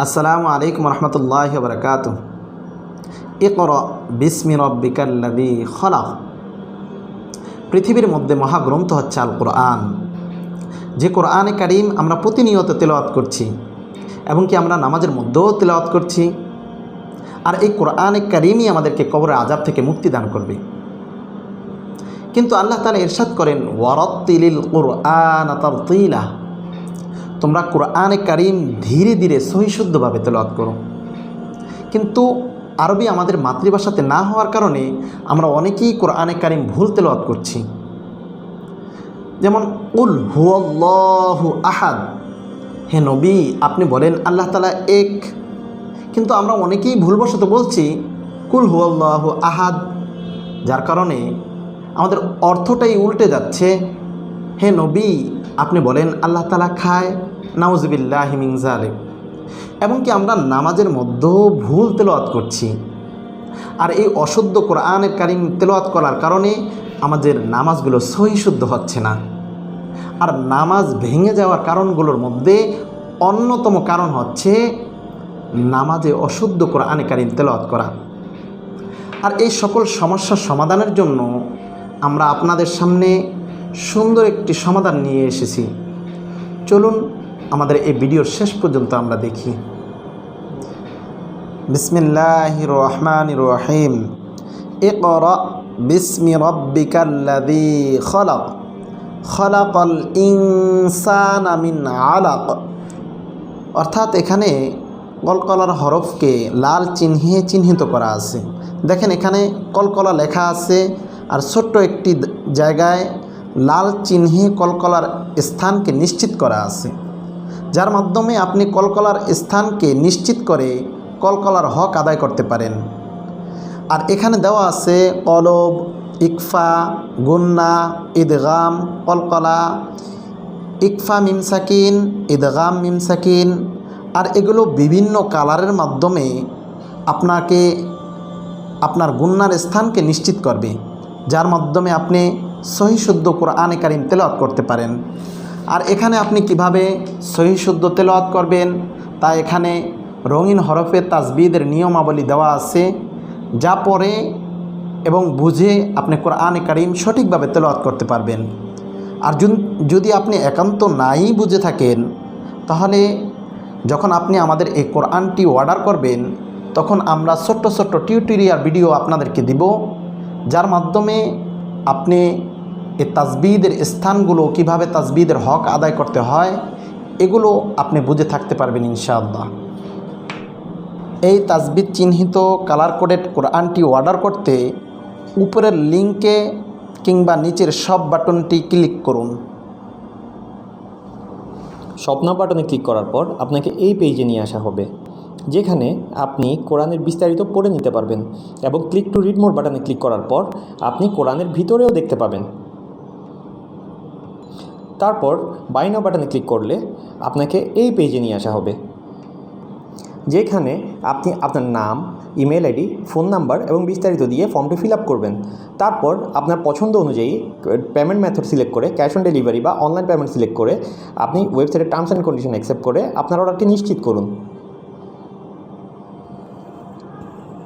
আসসালামু আলাইকুম রহমতুল্লাহি ওয়া বারাকাতুহু। ইকরা বিসমি রাব্বিকাল্লাযী খলাক। পৃথিবীর মধ্যে মহাগ্রন্থ হচ্ছে আল কোরআন, যে কোরআনে কারীম আমরা প্রতিনিয়ত তেলাওয়াত করছি এবং কি আমরা নামাজের মধ্যেও তেলাওয়াত করছি। আর এই কোরআনে কারীমই আমাদেরকে কবরের আযাব থেকে মুক্তি দান করবে। কিন্তু আল্লাহ তাআলা ইরশাদ করেন, ওয়ারাত্তিলিল কুরআন তারতিলা, তোমরা কোরআনে কারীম ধীরে ধীরে সহিশুদ্ধভাবে তেলাওয়াত করো। কিন্তু আরবি আমাদের মাতৃভাষাতে না হওয়ার কারণে আমরা অনেকেই কোরআনে কারীম ভুল তেলাওয়াত করছি। যেমন কুল হুয়াল্লাহু আহাদ, হে নবী আপনি বলেন আল্লাহ তাআলা এক, কিন্তু আমরা অনেকেই ভুলবশত বলছি কুল হুয়াল্লাহু আহাদ, যার কারণে আমাদের অর্থটাই উল্টে যাচ্ছে। হে নবী আপনি বলেন আল্লাহ তাআলা খায়, নাউযুবিল্লাহি মিন যালিক। এবং কি আমরা নামাজের মধ্যেও ভুল তেলাওয়াত করছি। আর এই অশুদ্ধ কোরআনের কারীম তেলাওয়াত করার কারণে আমাদের নামাজগুলো সহিশুদ্ধ হচ্ছে না। আর নামাজ ভেঙে যাওয়ার কারণগুলোর মধ্যে অন্যতম কারণ হচ্ছে নামাজে অশুদ্ধ কোরআনে কারীম তেলাওয়াত করা। আর এই সকল সমস্যার সমাধানের জন্য আমরা আপনাদের সামনে সুন্দর একটি সমাধান নিয়ে এসেছি। চলুন আমাদের এই ভিডিওর শেষ পর্যন্ত আমরা দেখি। বিসমিল্লাহির রহমানির রহিম। ইকরা বিসমি রাব্বিকাল্লাযী খলাক, খলাকাল ইনসানা মিন আলাক। অর্থাৎ এখানে কলকলার হরফকে লাল চিহ্নে চিহ্নিত করা আছে। দেখেন এখানে কলকলা লেখা আছে, আর ছোট্ট একটি জায়গায় লাল চিহ্নে কলকলার স্থানকে নিশ্চিত করা আছে, যার মাধ্যমে আপনি কলকলার স্থানকে নিশ্চিত করে কলকলার হক আদায় করতে পারেন। আর এখানে দেওয়া আছে কলব, ইকফা, গুন্না, ইদগাম, কলকলা, ইকফা মিম সাকিন, ইদগাম মিম সাকিন। আর এগুলো বিভিন্ন কালারের মাধ্যমে আপনাকে আপনার গুন্নার স্থানকে নিশ্চিত করবে, যার মাধ্যমে আপনি সহিশুদ্ধ কোরআনে কারীম তেলাওয়াত করতে পারেন। আর এখানে আপনি কিভাবে সহিশুদ্ধ তেলাওয়াত করবেন তা এখানে রঙিন হরফে তাজবিদের নিয়মাবলী দেওয়া আছে, যা পড়ে এবং বুঝে আপনি কোরআনে কারীম সঠিকভাবে তেলাওয়াত করতে পারবেন। আর যদি আপনি একান্ত নাই বুঝে থাকেন, তাহলে যখন আপনি আমাদের এই কোরআনটি অর্ডার করবেন তখন আমরা ছোট্ট ছোট্ট টিউটোরিয়াল ভিডিও আপনাদেরকে দিব, যার মাধ্যমে আপনি এই তাজবিদের স্থানগুলো কিভাবে তাজবিদের হক আদায় করতে হয় এগুলো আপনি বুঝে থাকতে পারবেন ইনশাআল্লাহ। এই তাজবিদ চিহ্নিত কালার কোডেড কোরআনটি অর্ডার করতে উপরের লিঙ্কে কিংবা নিচের সব বাটনটি ক্লিক করুন। স্বপ্ন বাটনে ক্লিক করার পর আপনাকে এই পেজে নিয়ে আসা হবে, যেখানে আপনি কোরআনের বিস্তারিত পড়ে নিতে পারবেন। এবং ক্লিক টু রিড মোর বাটনে ক্লিক করার পর আপনি কোরআনের ভিতরেও দেখতে পাবেন। তারপর বাই নাও বাটনে ক্লিক করলে আপনাকে এই পেজে নিয়ে আসা হবে, যেখানে আপনি আপনার নাম, ইমেল আইডি, ফোন নাম্বার এবং বিস্তারিত দিয়ে ফর্মটি ফিল আপ করবেন। তারপর আপনার পছন্দ অনুযায়ী পেমেন্ট মেথড সিলেক্ট করে ক্যাশ অন ডেলিভারি বা অনলাইন পেমেন্ট সিলেক্ট করে আপনি ওয়েবসাইটের টার্মস অ্যান্ড কন্ডিশন অ্যাকসেপ্ট করে আপনার অর্ডারটি নিশ্চিত করুন।